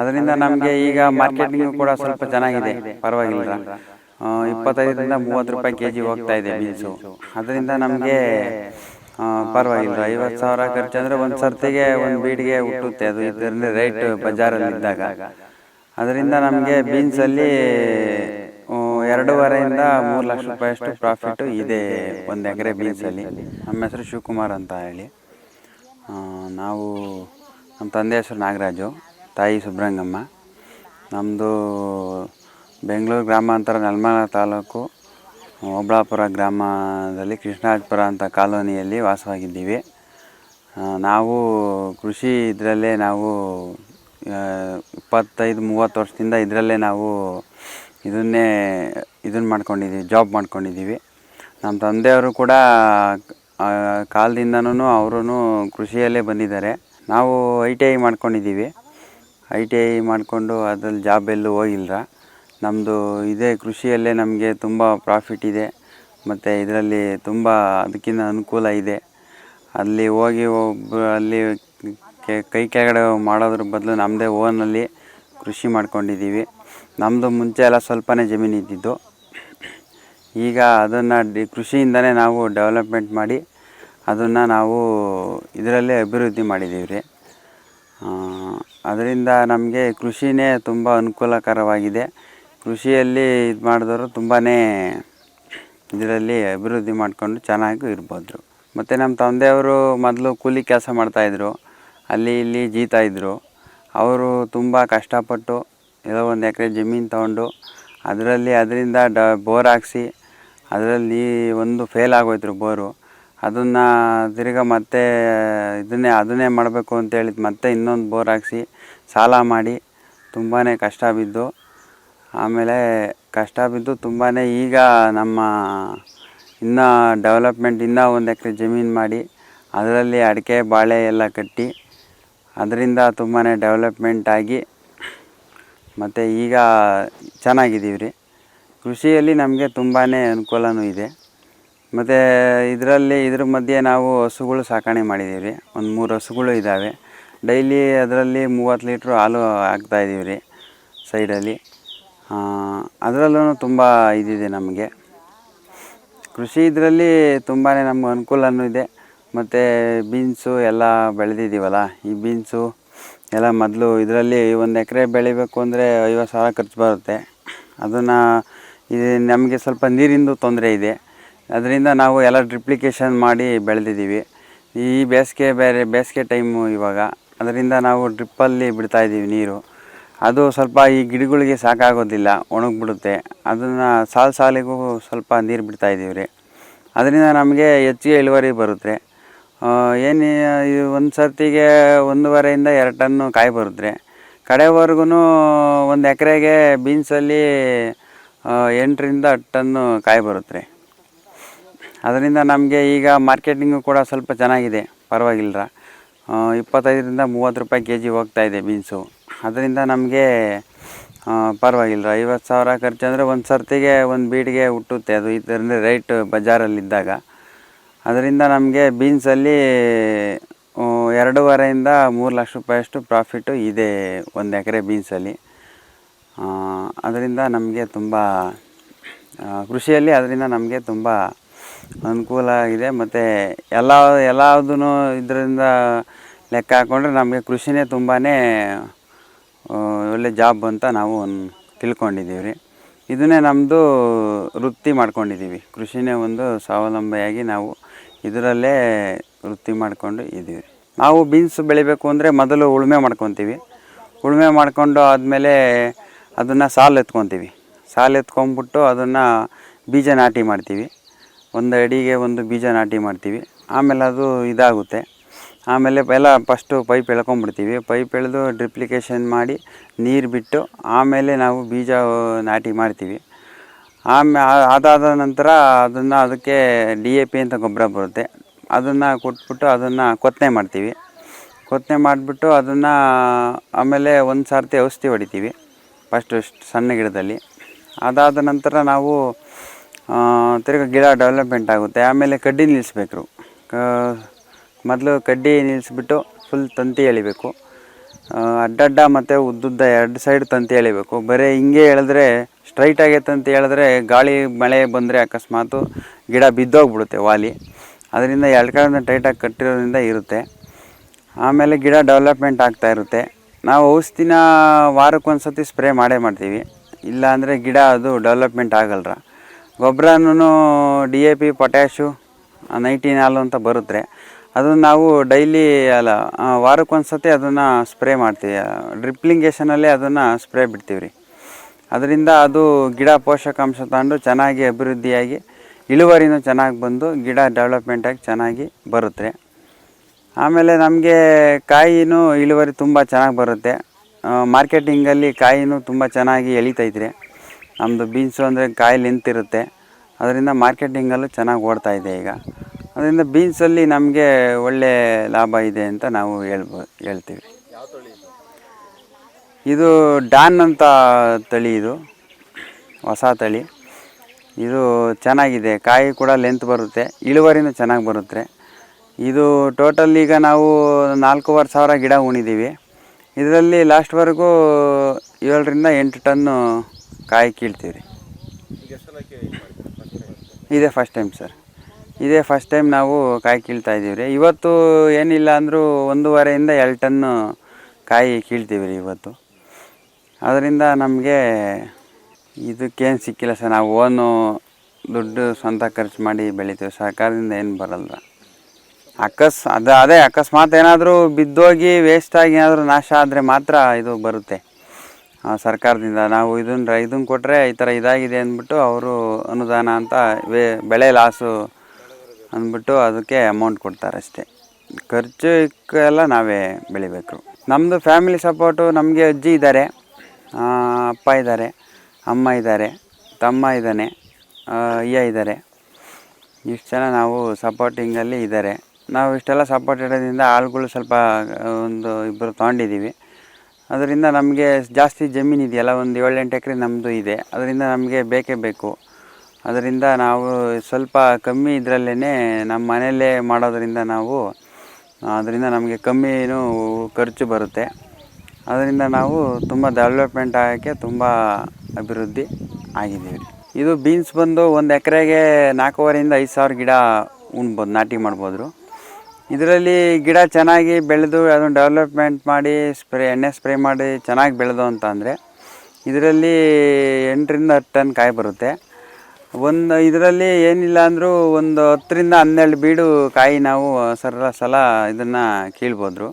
ಅದರಿಂದ ನಮಗೆ ಈಗ ಮಾರ್ಕೆಟಿಂಗ್ ಕೂಡ ಸ್ವಲ್ಪ ಚೆನ್ನಾಗಿದೆ, ಪರವಾಗಿಲ್ಲ. 25ರಿಂದ 30 ರೂಪಾಯಿ ಕೆಜಿ ಹೋಗ್ತಾ ಇದೆ ಬೀನ್ಸು. ಅದರಿಂದ ನಮಗೆ ಪರವಾಗಿಲ್ಲ. 50,000 ಖರ್ಚು ಅಂದರೆ ಒಂದು ಸರ್ತಿಗೆ ಒಂದು ಬೀಡಿಗೆ ಹುಟ್ಟುತ್ತೆ. ಅದು ಇದರಿಂದ ರೇಟ್ ಬಜಾರಲ್ಲಿ ಇದ್ದಾಗ ಅದರಿಂದ ನಮಗೆ ಬೀನ್ಸಲ್ಲಿ 2.5ರಿಂದ 3 ಲಕ್ಷ ರೂಪಾಯಿಯಷ್ಟು ಪ್ರಾಫಿಟ್ಟು ಇದೆ ಒಂದು ಎಕರೆ ಬೀನ್ಸಲ್ಲಿ. ನಮ್ಮ ಹೆಸರು ಶಿವಕುಮಾರ್ ಅಂತ ಹೇಳಿ. ನಮ್ಮ ತಂದೆ ಹೆಸರು ನಾಗರಾಜು, ತಾಯಿ ಸುಬ್ರಂಗಮ್ಮ. ನಮ್ಮದು ಬೆಂಗಳೂರು ಗ್ರಾಮಾಂತರ ನೆಲಮಂಗಲ ತಾಲೂಕು ಓಬಳಾಪುರ ಗ್ರಾಮದಲ್ಲಿ ಕೃಷ್ಣರಾಜಪುರ ಅಂತ ಕಾಲೋನಿಯಲ್ಲಿ ವಾಸವಾಗಿದ್ದೀವಿ. ನಾವು ಕೃಷಿ ಇದರಲ್ಲೇ ನಾವು 25-30 ವರ್ಷದಿಂದ ಇದರಲ್ಲೇ ನಾವು ಇದನ್ನು ಮಾಡ್ಕೊಂಡಿದ್ದೀವಿ, ಜಾಬ್ ಮಾಡ್ಕೊಂಡಿದ್ದೀವಿ. ನಮ್ಮ ತಂದೆಯವರು ಕೂಡ ಕಾಲದಿಂದನೂ ಅವರು ಕೃಷಿಯಲ್ಲೇ ಬಂದಿದ್ದಾರೆ. ನಾವು ITI ಮಾಡ್ಕೊಂಡಿದ್ದೀವಿ. ITI ಮಾಡಿಕೊಂಡು ಅದ್ರಲ್ಲಿ ಜಾಬ್ ಎಲ್ಲೂ ಹೋಗಿಲ್ಲ. ನಮ್ಮದು ಇದೇ ಕೃಷಿಯಲ್ಲೇ ನಮಗೆ ತುಂಬ ಪ್ರಾಫಿಟ್ ಇದೆ ಮತ್ತು ಇದರಲ್ಲಿ ತುಂಬ ಅದಕ್ಕಿಂತ ಅನುಕೂಲ ಇದೆ. ಅಲ್ಲಿ ಹೋಗಿ ಅಲ್ಲಿ ಕೈ ಕೆಳಗಡೆ ಮಾಡೋದ್ರ ಬದಲು ನಮ್ಮದೇ ಓನಲ್ಲಿ ಕೃಷಿ ಮಾಡ್ಕೊಂಡಿದ್ದೀವಿ. ನಮ್ಮದು ಮುಂಚೆ ಎಲ್ಲ ಸ್ವಲ್ಪನೇ ಜಮೀನು ಇದ್ದಿದ್ದು. ಈಗ ಅದನ್ನು ಕೃಷಿಯಿಂದನೇ ನಾವು ಡೆವಲಪ್ಮೆಂಟ್ ಮಾಡಿ ಅದನ್ನು ನಾವು ಇದರಲ್ಲೇ ಅಭಿವೃದ್ಧಿ ಮಾಡಿದ್ದೀವಿ ರೀ. ಅದರಿಂದ ನಮಗೆ ಕೃಷಿನೇ ತುಂಬ ಅನುಕೂಲಕರವಾಗಿದೆ. ಕೃಷಿಯಲ್ಲಿ ಇದು ಮಾಡಿದವರು ತುಂಬಾ ಇದರಲ್ಲಿ ಅಭಿವೃದ್ಧಿ ಮಾಡಿಕೊಂಡು ಚೆನ್ನಾಗಿ ಇರ್ಬೋದು. ಮತ್ತು ನಮ್ಮ ತಂದೆಯವರು ಮೊದಲು ಕೂಲಿ ಕೆಲಸ ಮಾಡ್ತಾಯಿದ್ರು, ಅಲ್ಲಿ ಇಲ್ಲಿ ಜೀತಾಯಿದ್ರು. ಅವರು ತುಂಬ ಕಷ್ಟಪಟ್ಟು ಏನೋ ಒಂದು ಎಕರೆ ಜಮೀನು ತೊಗೊಂಡು ಅದರಿಂದ ಬೋರ್ ಹಾಕ್ಸಿ, ಅದರಲ್ಲಿ ಒಂದು ಫೇಲ್ ಆಗೋಯ್ತು ಬೋರು. ಅದನ್ನು ತಿರ್ಗಿ ಮತ್ತೆ ಅದನ್ನೇ ಮಾಡಬೇಕು ಅಂತೇಳಿ ಮತ್ತೆ ಇನ್ನೊಂದು ಬೋರ್ ಹಾಕ್ಸಿ ಸಾಲ ಮಾಡಿ ತುಂಬಾ ಕಷ್ಟ ಬಿದ್ದು, ಆಮೇಲೆ ತುಂಬಾ ಈಗ ನಮ್ಮ ಇನ್ನೂ ಡೆವಲಪ್ಮೆಂಟ್ ಒಂದು ಎಕರೆ ಜಮೀನು ಮಾಡಿ ಅದರಲ್ಲಿ ಅಡಿಕೆ ಬಾಳೆ ಎಲ್ಲ ಕಟ್ಟಿ ಅದರಿಂದ ತುಂಬಾ ಡೆವಲಪ್ಮೆಂಟ್ ಆಗಿ ಮತ್ತು ಈಗ ಚೆನ್ನಾಗಿದ್ದೀವಿ ರೀ. ಕೃಷಿಯಲ್ಲಿ ನಮಗೆ ತುಂಬಾ ಅನುಕೂಲವೂ ಇದೆ. ಮತ್ತು ಇದ್ರ ಮಧ್ಯೆ ನಾವು ಹಸುಗಳು ಸಾಕಣೆ ಮಾಡಿದ್ದೀವಿ ರೀ. ಒಂದು 3 ಹಸುಗಳು ಇದ್ದಾವೆ. ಡೈಲಿ ಅದರಲ್ಲಿ 30 ಲೀಟ್ರ್ ಹಾಲು ಹಾಕ್ತಾಯಿದ್ದೀವಿ ರೀ ಸೈಡಲ್ಲಿ. ಅದರಲ್ಲೂ ತುಂಬ ಇದಿದೆ ನಮಗೆ. ಕೃಷಿ ಇದರಲ್ಲಿ ತುಂಬಾ ನಮ್ಗೆ ಅನುಕೂಲವೂ ಇದೆ. ಮತ್ತು ಬೀನ್ಸು ಎಲ್ಲ ಬೆಳೆದಿದ್ದೀವಲ್ಲ, ಈ ಬೀನ್ಸು ಎಲ್ಲ ಮೊದಲು ಇದರಲ್ಲಿ ಒಂದು ಎಕರೆ ಬೆಳಿಬೇಕು ಅಂದರೆ 50,000 ಖರ್ಚು ಬರುತ್ತೆ. ಅದನ್ನು ನಮಗೆ ಸ್ವಲ್ಪ ನೀರಿಂದು ತೊಂದರೆ ಇದೆ. ಅದರಿಂದ ನಾವು ಎಲ್ಲ ಡ್ರಿಪ್ಲಿಕೇಶನ್ ಮಾಡಿ ಬೆಳೆದಿದ್ದೀವಿ. ಈ ಬೇಸಿಗೆ ಟೈಮು ಇವಾಗ, ಅದರಿಂದ ನಾವು ಡ್ರಿಪ್ಪಲ್ಲಿ ಬಿಡ್ತಾಯಿದ್ದೀವಿ ನೀರು. ಅದು ಸ್ವಲ್ಪ ಈ ಗಿಡಗಳಿಗೆ ಸಾಕಾಗೋದಿಲ್ಲ, ಒಣಗಿಬಿಡುತ್ತೆ. ಅದನ್ನು ಸಾಲಿಗೂ ಸ್ವಲ್ಪ ನೀರು ಬಿಡ್ತಾಯಿದ್ದೀವಿ ರೀ. ಅದರಿಂದ ನಮಗೆ ಹೆಚ್ಚಿಗೆ ಇಳುವರಿ ಬರುತ್ತೆ. ಒಂದು ಸರ್ತಿಗೆ 1.5ರಿಂದ 2 ಟನ್ನು ಕಾಯಿ ಬರುತ್ತೆ. ಕಡೆವರೆಗೂ ಒಂದು ಎಕರೆಗೆ ಬೀನ್ಸಲ್ಲಿ 8ರಿಂದ 10 ಟನ್ನು ಕಾಯಿ ಬರುತ್ತೆ. ಅದರಿಂದ ನಮಗೆ ಈಗ ಮಾರ್ಕೆಟಿಂಗು ಕೂಡ ಸ್ವಲ್ಪ ಚೆನ್ನಾಗಿದೆ, ಪರವಾಗಿಲ್ಲ. 25ರಿಂದ 30 ರೂಪಾಯಿ ಕೆಜಿ ಹೋಗ್ತಾ ಇದೆ ಬೀನ್ಸು. ಅದರಿಂದ ನಮಗೆ ಪರವಾಗಿಲ್ಲ. 50,000 ಖರ್ಚು ಅಂದರೆ ಒಂದು ಸರ್ತಿಗೆ ಒಂದು ಬೀಡಿಗೆ ಹುಟ್ಟುತ್ತೆ. ಅದು ಇದರಿಂದ ರೇಟ್ ಬಜಾರಲ್ಲಿದ್ದಾಗ ಅದರಿಂದ ನಮಗೆ ಬೀನ್ಸಲ್ಲಿ 2.5ರಿಂದ 3 ಲಕ್ಷ ರೂಪಾಯಿಯಷ್ಟು ಪ್ರಾಫಿಟ್ಟು ಇದೆ ಒಂದು ಎಕರೆ ಬೀನ್ಸಲ್ಲಿ. ಅದರಿಂದ ನಮಗೆ ತುಂಬ ಕೃಷಿಯಲ್ಲಿ ಅದರಿಂದ ನಮಗೆ ತುಂಬ ಅನುಕೂಲ ಆಗಿದೆ. ಮತ್ತು ಎಲ್ಲದೂ ಇದರಿಂದ ಲೆಕ್ಕ ಹಾಕ್ಕೊಂಡ್ರೆ ನಮಗೆ ಕೃಷಿನೇ ತುಂಬಾ ಒಳ್ಳೆ ಜಾಬ್ ಅಂತ ನಾವು ತಿಳ್ಕೊಂಡಿದ್ದೀವಿ ರೀ. ಇದನ್ನೇ ನಮ್ಮದು ವೃತ್ತಿ ಮಾಡ್ಕೊಂಡಿದ್ದೀವಿ. ಕೃಷಿನೇ ಒಂದು ಸ್ವಾವಲಂಬಿಯಾಗಿ ನಾವು ಇದರಲ್ಲೇ ವೃತ್ತಿ ಮಾಡಿಕೊಂಡು ಇದ್ದೀವಿ. ನಾವು ಬೀನ್ಸ್ ಬೆಳಿಬೇಕು ಅಂದರೆ ಮೊದಲು ಉಳುಮೆ ಮಾಡ್ಕೊತೀವಿ. ಉಳುಮೆ ಮಾಡ್ಕೊಂಡು ಆದಮೇಲೆ ಅದನ್ನು ಸಾಲು ಎತ್ಕೊಂಬಿಟ್ಟು ಅದನ್ನು ಬೀಜ ನಾಟಿ ಮಾಡ್ತೀವಿ. ಒಂದು ಅಡಿಗೆ ಒಂದು ಬೀಜ ನಾಟಿ ಮಾಡ್ತೀವಿ. ಆಮೇಲೆ ಅದು ಇದಾಗುತ್ತೆ. ಆಮೇಲೆ ಎಲ್ಲ ಫಸ್ಟು ಪೈಪ್ ಎಳ್ಕೊಂಬಿಡ್ತೀವಿ. ಪೈಪ್ ಎಳೆದು ಡ್ರಿಪ್ಲಿಕೇಶನ್ ಮಾಡಿ ನೀರು ಬಿಟ್ಟು ಆಮೇಲೆ ನಾವು ಬೀಜ ನಾಟಿ ಮಾಡ್ತೀವಿ. ಅದಾದ ನಂತರ ಅದಕ್ಕೆ DAP ಅಂತ ಗೊಬ್ಬರ ಬರುತ್ತೆ. ಅದನ್ನು ಕೊಟ್ಬಿಟ್ಟು ಅದನ್ನು ಕೊತ್ತನೆ ಮಾಡ್ತೀವಿ. ಕೊತ್ತನೆ ಮಾಡಿಬಿಟ್ಟು ಅದನ್ನು ಆಮೇಲೆ ಒಂದು ಸರ್ತಿ ಔಷಧಿ ಹೊಡಿತೀವಿ ಫಸ್ಟು ಸಣ್ಣ ಗಿಡದಲ್ಲಿ. ಅದಾದ ನಂತರ ನಾವು ತಿರ್ಗಿ ಗಿಡ ಡೆವಲಪ್ಮೆಂಟ್ ಆಗುತ್ತೆ. ಆಮೇಲೆ ಕಡ್ಡಿ ನಿಲ್ಲಿಸ್ಬೇಕು. ಮೊದಲು ಕಡ್ಡಿ ನಿಲ್ಲಿಸ್ಬಿಟ್ಟು ಫುಲ್ ತಂತಿ ಎಳಿಬೇಕು. ಅಡ್ಡಡ್ಡ ಮತ್ತು ಉದ್ದುದ್ದ ಎರಡು ಸೈಡ್ ತಂತಿ ಎಳಿಬೇಕು. ಬರೀ ಹಿಂಗೆ ಎಳೆದ್ರೆ ಸ್ಟ್ರೈಟ್ ಆಗೈತೆ ಅಂತ ಹೇಳಿದ್ರೆ ಗಾಳಿ ಮಳೆ ಬಂದರೆ ಅಕಸ್ಮಾತು ಗಿಡ ಬಿದ್ದೋಗ್ಬಿಡುತ್ತೆ ವಾಲಿ. ಅದರಿಂದ ಎರಡು ಕಡೆ ಟೈಟಾಗಿ ಕಟ್ಟಿರೋದ್ರಿಂದ ಇರುತ್ತೆ. ಆಮೇಲೆ ಗಿಡ ಡೆವಲಪ್ಮೆಂಟ್ ಆಗ್ತಾ ಇರುತ್ತೆ. ನಾವು ಔಷಧಿನ ವಾರಕ್ಕೊಂದು ಸತಿ ಸ್ಪ್ರೇ ಮಾಡೇ ಮಾಡ್ತೀವಿ, ಇಲ್ಲ ಅಂದರೆ ಗಿಡ ಅದು ಡೆವಲಪ್ಮೆಂಟ್ ಆಗಲ್ರ. ಗೊಬ್ಬರನೂ DAP, ಪೊಟ್ಯಾಶು, 19 ಹಾಲು ಅಂತ ಬರುತ್ತೆ. ಅದನ್ನು ನಾವು ಡೈಲಿ ವಾರಕ್ಕೊಂದು ಸತಿ ಅದನ್ನು ಸ್ಪ್ರೇ ಮಾಡ್ತೀವಿ. ಡ್ರಿಪ್ಲಿಂಗೇಷನಲ್ಲಿ ಅದನ್ನು ಸ್ಪ್ರೇ ಬಿಡ್ತೀವಿ ರೀ. ಅದರಿಂದ ಅದು ಗಿಡ ಪೋಷಕಾಂಶ ತಗೊಂಡು ಚೆನ್ನಾಗಿ ಅಭಿವೃದ್ಧಿಯಾಗಿ ಇಳುವರಿನೂ ಚೆನ್ನಾಗಿ ಬಂದು ಗಿಡ ಡೆವಲಪ್ಮೆಂಟಾಗಿ ಚೆನ್ನಾಗಿ ಬರುತ್ತೆ. ಆಮೇಲೆ ನಮಗೆ ಕಾಯಿನೂ ಇಳುವರಿ ತುಂಬ ಚೆನ್ನಾಗಿ ಬರುತ್ತೆ. ಮಾರ್ಕೆಟಿಂಗಲ್ಲಿ ಕಾಯಿನೂ ತುಂಬ ಚೆನ್ನಾಗಿ ಎಳಿತೈತ್ರಿ. ನಮ್ಮದು ಬೀನ್ಸು ಅಂದರೆ ಕಾಯಿ ನಿಂತಿರುತ್ತೆ, ಅದರಿಂದ ಮಾರ್ಕೆಟಿಂಗಲ್ಲೂ ಚೆನ್ನಾಗಿ ಓಡ್ತಾಯಿದೆ ಈಗ. ಅದರಿಂದ ಬೀನ್ಸಲ್ಲಿ ನಮಗೆ ಒಳ್ಳೆ ಲಾಭ ಇದೆ ಅಂತ ನಾವು ಹೇಳ್ತೀವಿ. ಇದು ಡಾನ್ ಅಂತ ತಳಿ, ಇದು ಹೊಸ ತಳಿ. ಇದು ಚೆನ್ನಾಗಿದೆ, ಕಾಯಿ ಕೂಡ ಲೆಂತ್ ಬರುತ್ತೆ, ಇಳುವರಿನೂ ಚೆನ್ನಾಗಿ ಬರುತ್ತೆ. ಇದು ಟೋಟಲ್ ಈಗ ನಾವು 4,500 ಗಿಡ ಉಣಿದ್ದೀವಿ. ಇದರಲ್ಲಿ ಲಾಸ್ಟ್ವರೆಗೂ 7ರಿಂದ 8 ಟನ್ನು ಕಾಯಿ ಕೀಳ್ತೀವಿ ರೀ. ಇದೇ ಫಸ್ಟ್ ಟೈಮ್ ಸರ್, ಇದೇ ಫಸ್ಟ್ ಟೈಮ್ ನಾವು ಕಾಯಿ ಕೀಳ್ತಾ ಇದ್ದೀವಿ ರೀ. ಇವತ್ತು ಏನಿಲ್ಲ ಅಂದರೂ 1.5ರಿಂದ 2 ಟನ್ನು ಕಾಯಿ ಕೀಳ್ತೀವಿ ರೀ ಇವತ್ತು. ಅದರಿಂದ ನಮಗೆ ಇದಕ್ಕೇನು ಸಿಕ್ಕಿಲ್ಲ ಸರ್. ನಾವು ಓನು ದುಡ್ಡು ಸ್ವಂತ ಖರ್ಚು ಮಾಡಿ ಬೆಳಿತೀವಿ, ಸರ್ಕಾರದಿಂದ ಏನು ಬರಲ್ಲ. ಅದೇ ಅಕಸ್ಮಾತ್ ಏನಾದರೂ ಬಿದ್ದೋಗಿ ವೇಸ್ಟಾಗಿ ಏನಾದರೂ ನಾಶ ಆದರೆ ಮಾತ್ರ ಇದು ಬರುತ್ತೆ ಸರ್ಕಾರದಿಂದ. ನಾವು ಇದನ್ನು ಕೊಟ್ಟರೆ ಈ ಥರ ಇದಾಗಿದೆ ಅಂದ್ಬಿಟ್ಟು ಅವರು ಅನುದಾನ ಅಂತ ಬೆಳೆ ಲಾಸು ಅಂದ್ಬಿಟ್ಟು ಅದಕ್ಕೆ ಅಮೌಂಟ್ ಕೊಡ್ತಾರೆ ಅಷ್ಟೇ. ಖರ್ಚು ಎಲ್ಲ ನಾವೇ ಬೆಳಿಬೇಕು. ನಮ್ಮದು ಫ್ಯಾಮಿಲಿ ಸಪೋರ್ಟು, ನಮಗೆ ಅಜ್ಜಿ ಇದ್ದಾರೆ, ಅಪ್ಪ ಇದ್ದಾರೆ, ಅಮ್ಮ ಇದ್ದಾರೆ, ತಮ್ಮ ಇದ್ದಾನೆ, ಅಯ್ಯ ಇದ್ದಾರೆ. ಇಷ್ಟು ಜನ ನಾವು ಸಪೋರ್ಟಿಂಗಲ್ಲಿ ಇದ್ದಾರೆ. ನಾವು ಇಷ್ಟೆಲ್ಲ ಸಪೋರ್ಟ್ ಇರೋದ್ರಿಂದ ಆಳುಗಳು ಸ್ವಲ್ಪ 1-2 ತೊಗೊಂಡಿದ್ದೀವಿ. ಅದರಿಂದ ನಮಗೆ ಜಾಸ್ತಿ ಜಮೀನು ಇದೆಯಲ್ಲ, ಒಂದು 7-8 ಎಕರೆ ನಮ್ಮದು ಇದೆ. ಅದರಿಂದ ನಮಗೆ ಬೇಕೇ ಬೇಕು. ಅದರಿಂದ ನಾವು ಸ್ವಲ್ಪ ಕಮ್ಮಿ ಇದರಲ್ಲೇ ನಮ್ಮ ಮನೆಯಲ್ಲೇ ಮಾಡೋದರಿಂದ ಅದರಿಂದ ನಮಗೆ ಕಮ್ಮಿನೂ ಖರ್ಚು ಬರುತ್ತೆ. ಅದರಿಂದ ನಾವು ತುಂಬ ಡೆವಲಪ್ಮೆಂಟ್ ಆಗೋಕ್ಕೆ ತುಂಬ ಅಭಿವೃದ್ಧಿ ಆಗಿದ್ದೀವಿ. ಇದು ಬೀನ್ಸ್ ಬಂದು 1 ಎಕರೆಗೆ 4,500ರಿಂದ 5,000 ಗಿಡ ಉಣ್ಬೋದು, ನಾಟಿ ಮಾಡ್ಬೋದು. ಇದರಲ್ಲಿ ಗಿಡ ಚೆನ್ನಾಗಿ ಬೆಳೆದು ಅದನ್ನು ಡೆವಲಪ್ಮೆಂಟ್ ಮಾಡಿ ಎಣ್ಣೆ ಸ್ಪ್ರೇ ಮಾಡಿ ಚೆನ್ನಾಗಿ ಬೆಳೆದು ಅಂತ ಅಂದರೆ ಇದರಲ್ಲಿ 8ರಿಂದ 10 ಟನ್ ಕಾಯಿ ಬರುತ್ತೆ. ಇದರಲ್ಲಿ ಏನಿಲ್ಲ ಅಂದರೂ ಒಂದು 10ರಿಂದ 12 ಬೀಡು ಕಾಯಿ ನಾವು ಸಲ ಇದನ್ನು ಕೀಳ್ಬೋದು.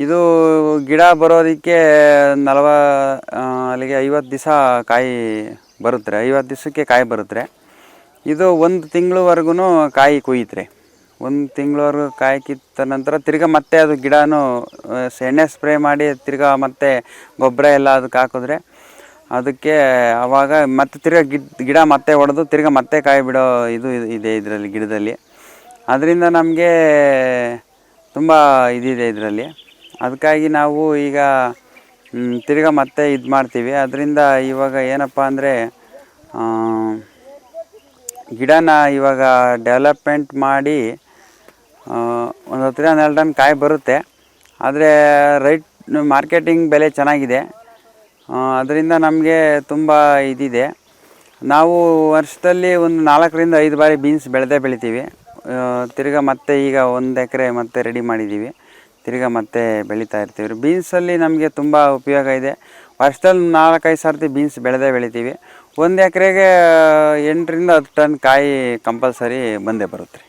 ಇದು ಗಿಡ ಬರೋದಕ್ಕೆ 50 ದಿವಸ ಕಾಯಿ ಬರುತ್ತೆ, 50 ದಿವಸಕ್ಕೆ ಕಾಯಿ ಬರುತ್ತೆ. ಇದು 1 ತಿಂಗಳವರೆಗೂ ಕಾಯಿ ಕೊಯ್ಯುತ್ತೆ. 1 ತಿಂಗಳವರೆಗೂ ಕಾಯಿ ಕಿತ್ತ ನಂತರ ತಿರ್ಗಾ ಮತ್ತೆ ಅದು ಗಿಡನೂ ಎಣ್ಣೆ ಸ್ಪ್ರೇ ಮಾಡಿ ತಿರ್ಗಾ ಮತ್ತೆ ಗೊಬ್ಬರ ಎಲ್ಲ ಅದಕ್ಕೆ ಹಾಕಿದ್ರೆ ಅದಕ್ಕೆ ಆವಾಗ ಮತ್ತೆ ತಿರ್ಗಾ ಗಿಡ ಮತ್ತೆ ಹೊಡೆದು ತಿರ್ಗಾ ಮತ್ತೆ ಕಾಯಿ ಬಿಡೋ ಇದು ಇದೆ ಇದರಲ್ಲಿ ಗಿಡದಲ್ಲಿ. ಅದರಿಂದ ನಮಗೆ ತುಂಬ ಇದಿದೆ ಇದರಲ್ಲಿ. ಅದಕ್ಕಾಗಿ ನಾವು ಈಗ ತಿರ್ಗಾ ಮತ್ತೆ ಇದು ಮಾಡ್ತೀವಿ. ಅದರಿಂದ ಇವಾಗ ಏನಪ್ಪ ಅಂದರೆ ಗಿಡನ ಇವಾಗ ಡೆವಲಪ್ಮೆಂಟ್ ಮಾಡಿ 10ರಿಂದ 12 ಟನ್ ಕಾಯಿ ಬರುತ್ತೆ. ಆದರೆ ಮಾರ್ಕೆಟಿಂಗ್ ಬೆಲೆ ಚೆನ್ನಾಗಿದೆ. ಅದರಿಂದ ನಮಗೆ ತುಂಬ ಇದಿದೆ. ನಾವು ವರ್ಷದಲ್ಲಿ ಒಂದು 4ರಿಂದ 5 ಬಾರಿ ಬೀನ್ಸ್ ಬೆಳಿತೀವಿ. ತಿರ್ಗಾ ಮತ್ತೆ ಈಗ 1 ಎಕರೆ ಮತ್ತೆ ರೆಡಿ ಮಾಡಿದ್ದೀವಿ, ತಿರ್ಗಾ ಮತ್ತೆ ಬೆಳೀತಾ ಇರ್ತೀವಿ. ಬೀನ್ಸಲ್ಲಿ ನಮಗೆ ತುಂಬ ಉಪಯೋಗ ಇದೆ. ವರ್ಷದಲ್ಲಿ 4-5 ಸರ್ತಿ ಬೀನ್ಸ್ ಬೆಳಿತೀವಿ. 1 ಎಕರೆಗೆ 8ರಿಂದ 10 ಟನ್ ಕಾಯಿ ಕಂಪಲ್ಸರಿ ಬಂದೇ ಬರುತ್ತೆ.